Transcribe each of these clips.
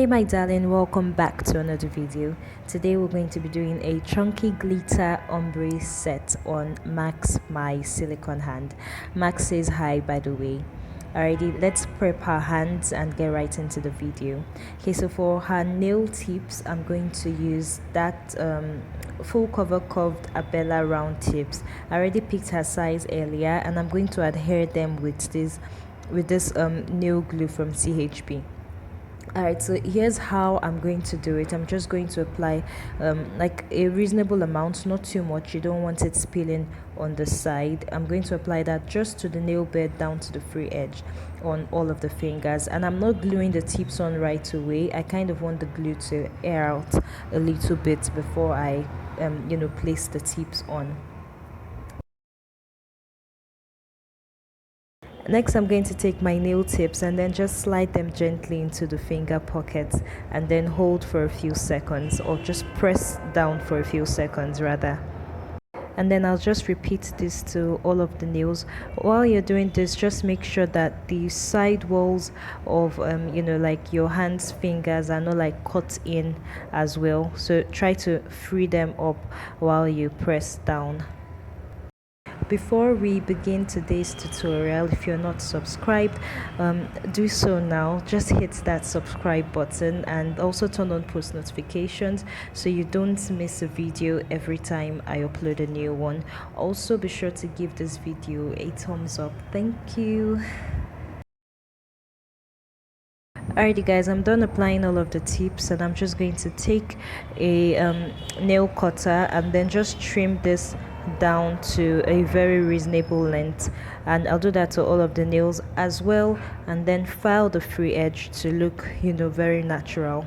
Hey my darling, welcome back to another video. Today we're going to be doing a chunky glitter ombre set on Max, my silicone hand. Max says hi, by the way. Alrighty, let's prep our hands and get right into the video. Okay, so for her nail tips, I'm going to use that full cover curved Abella round tips. I already picked her size earlier, and I'm going to adhere them with this nail glue from CHB. Alright, so here's how I'm going to do it. I'm just going to apply like a reasonable amount, not too much. You don't want it spilling on the side. I'm going to apply that just to the nail bed down to the free edge on all of the fingers, and I'm not gluing the tips on right away. I kind of want the glue to air out a little bit before I place the tips on. Next, I'm going to take my nail tips and then just slide them gently into the finger pockets and then hold for a few seconds, or just press down for a few seconds rather. And then I'll just repeat this to all of the nails. While you're doing this, just make sure that the side walls of like your hands fingers are not like cut in as well, so try to free them up while you press down. Before we begin today's tutorial, if you're not subscribed, do so now. Just hit that subscribe button and also turn on post notifications so you don't miss a video every time I upload a new one. Also, be sure to give this video a thumbs up. Thank you. Alrighty guys, I'm done applying all of the tips, and I'm just going to take a nail cutter and then just trim this down to a very reasonable length, and I'll do that to all of the nails as well, and then file the free edge to look very natural.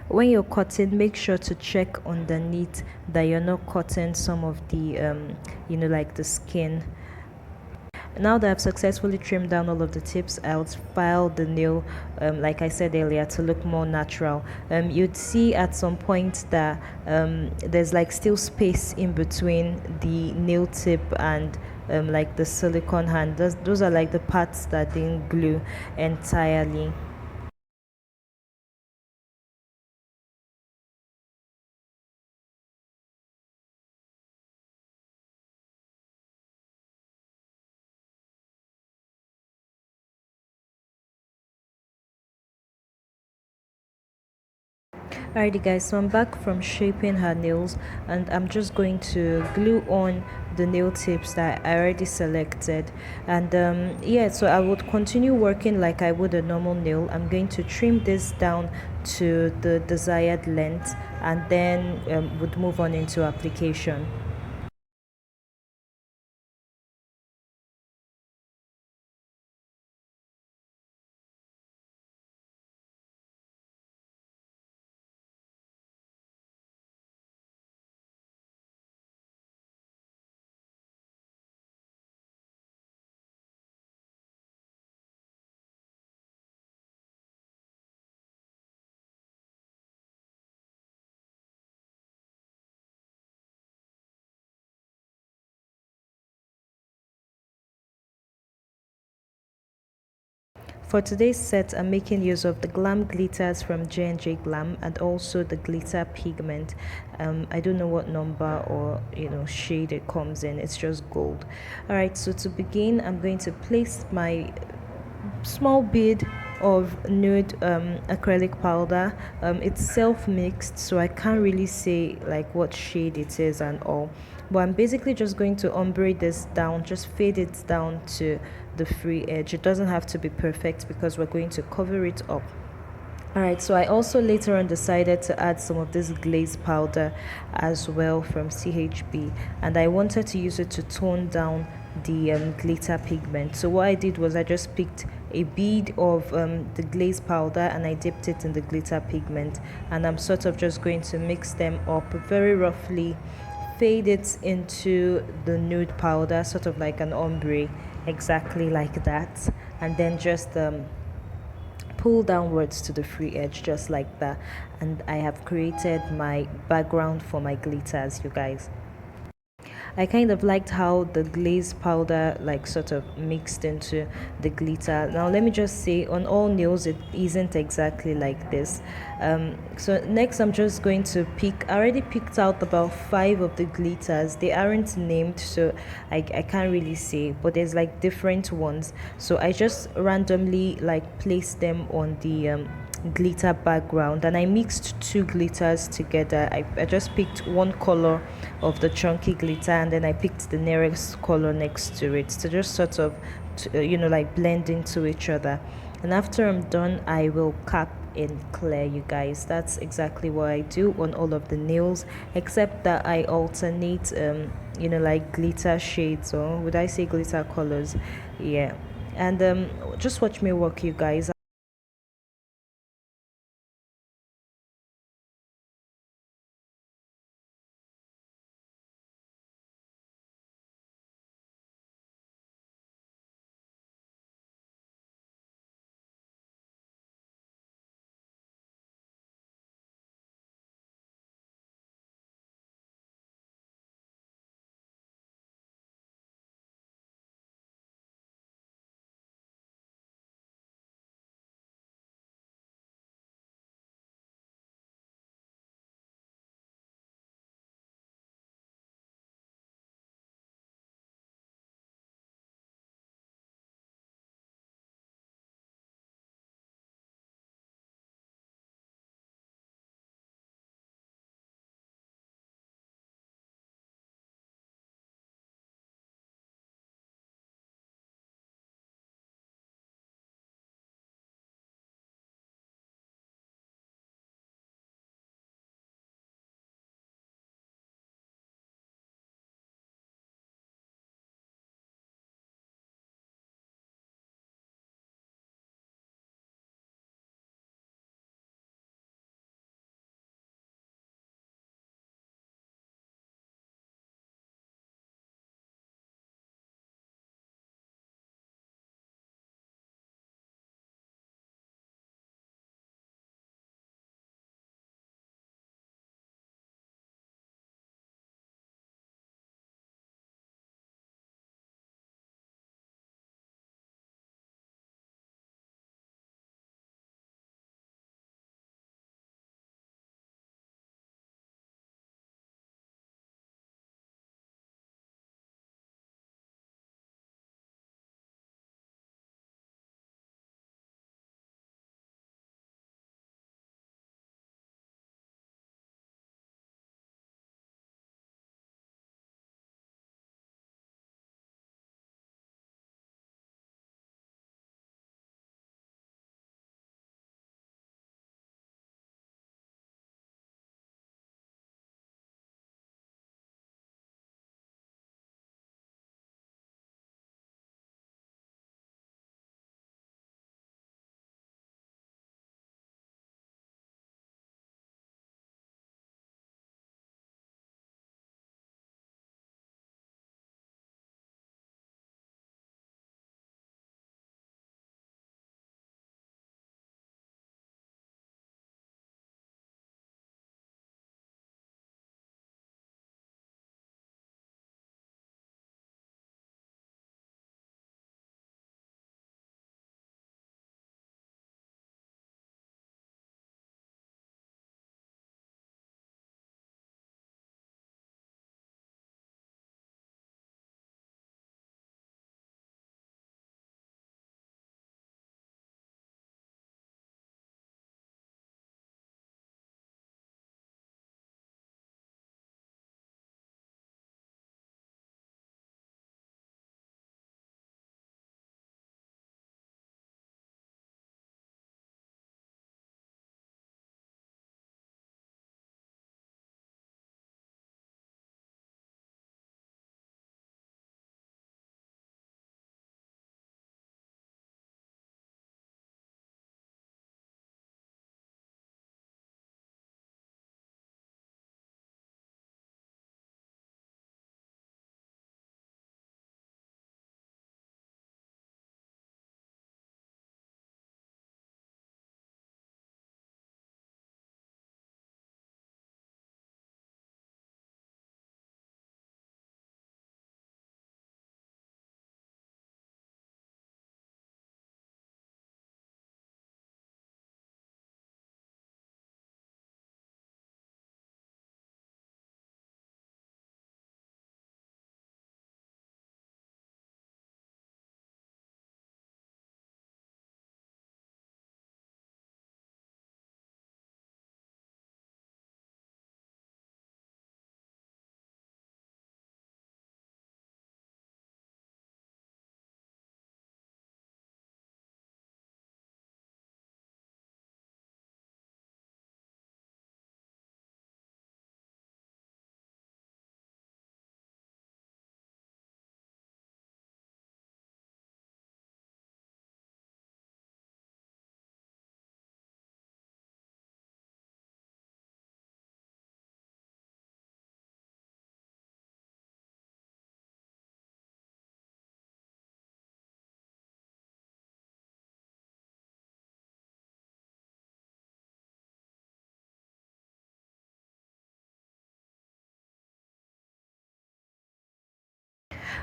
When you're cutting, make sure to check underneath that you're not cutting some of the like the skin. Now that I've successfully trimmed down all of the tips, I'll file the nail like I said earlier, to look more natural. You'd see at some point that there's like still space in between the nail tip and like the silicone hand. Those are like the parts that didn't glue entirely. Alrighty guys, so I'm back from shaping her nails, and I'm just going to glue on the nail tips that I already selected. And yeah, so I would continue working like I would a normal nail. I'm going to trim this down to the desired length, and then would move on into application. For today's set, I'm making use of the Glam glitters from JNJGLAM and also the glitter pigment. I don't know what number or shade it comes in. It's just gold. Alright, so to begin, I'm going to place my small bead of nude acrylic powder. It's self-mixed, so I can't really say like what shade it is and all, but I'm basically just going to ombre this down, just fade it down to the free edge. It doesn't have to be perfect because we're going to cover it up. Alright, so I also later on decided to add some of this glaze powder as well from CHB, and I wanted to use it to tone down the glitter pigment. So what I did was I just picked a bead of the glaze powder and I dipped it in the glitter pigment, and I'm sort of just going to mix them up very roughly, fade it into the nude powder, sort of like an ombre, exactly like that, and then just pull downwards to the free edge just like that, and I have created my background for my glitters, you guys. I kind of liked how the glaze powder like sort of mixed into the glitter. Now let me just say, on all nails it isn't exactly like this. So next I'm just going to pick. I already picked out about 5 of the glitters. They aren't named, so I can't really say, but there's like different ones. So I just randomly like placed them on the glitter background, and I mixed 2 glitters together. I just picked one color of the chunky glitter, and then I picked the nearest color next to it to just sort of like blend into each other. And after I'm done, I will cap in clear, you guys. That's exactly what I do on all of the nails, except that I alternate like glitter shades, or would I say glitter colors? Yeah. And just watch me work, you guys.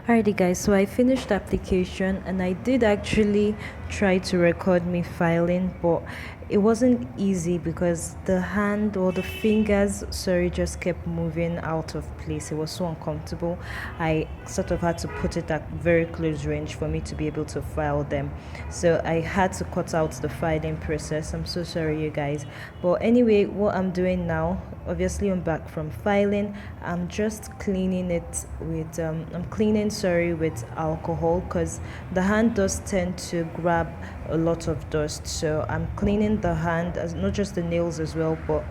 Alrighty guys, so I finished the application and I did actually try to record me filing, but it wasn't easy because the hand or the fingers, sorry, just kept moving out of place. It was so uncomfortable. I sort of had to put it at very close range for me to be able to file them. So I had to cut out the filing process. I'm so sorry you guys. But anyway, what I'm doing now, obviously I'm back from filing. I'm just cleaning it with I'm cleaning, sorry, with alcohol because the hand does tend to grab a lot of dust. So I'm cleaning the hand, as not just the nails as well, but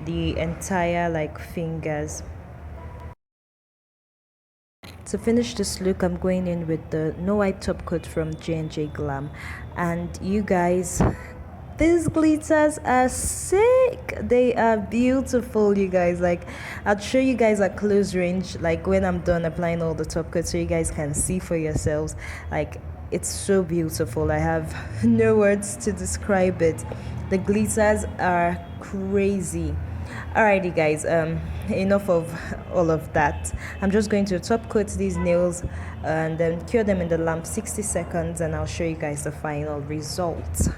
the entire like fingers. To finish this look, I'm going in with the no wipe top coat from JNJGLAM. And you guys, these glitters are sick. They are beautiful, you guys. Like, I'll show you guys at close range, like when I'm done applying all the top coats, so you guys can see for yourselves. Like, it's so beautiful. I have no words to describe it. The glitters are crazy. Alrighty guys, enough of all of that. I'm just going to top coat these nails and then cure them in the lamp 60 seconds, and I'll show you guys the final result.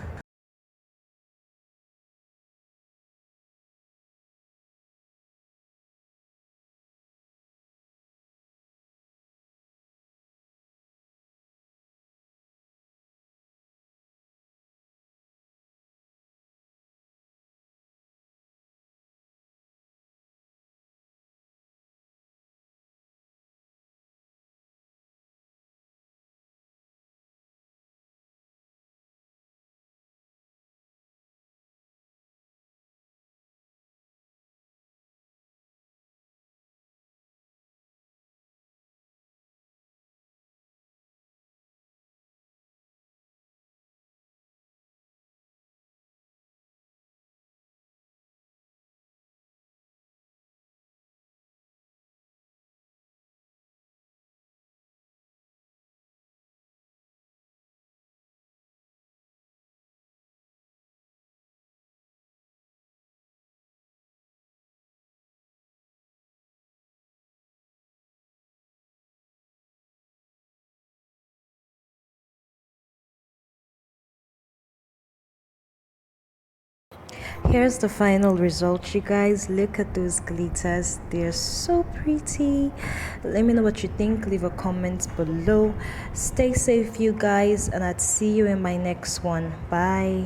Here's the final result, you guys. Look at those glitters, they're so pretty. Let me know what you think, leave a comment below. Stay safe you guys, and I'll see you in my next one. Bye.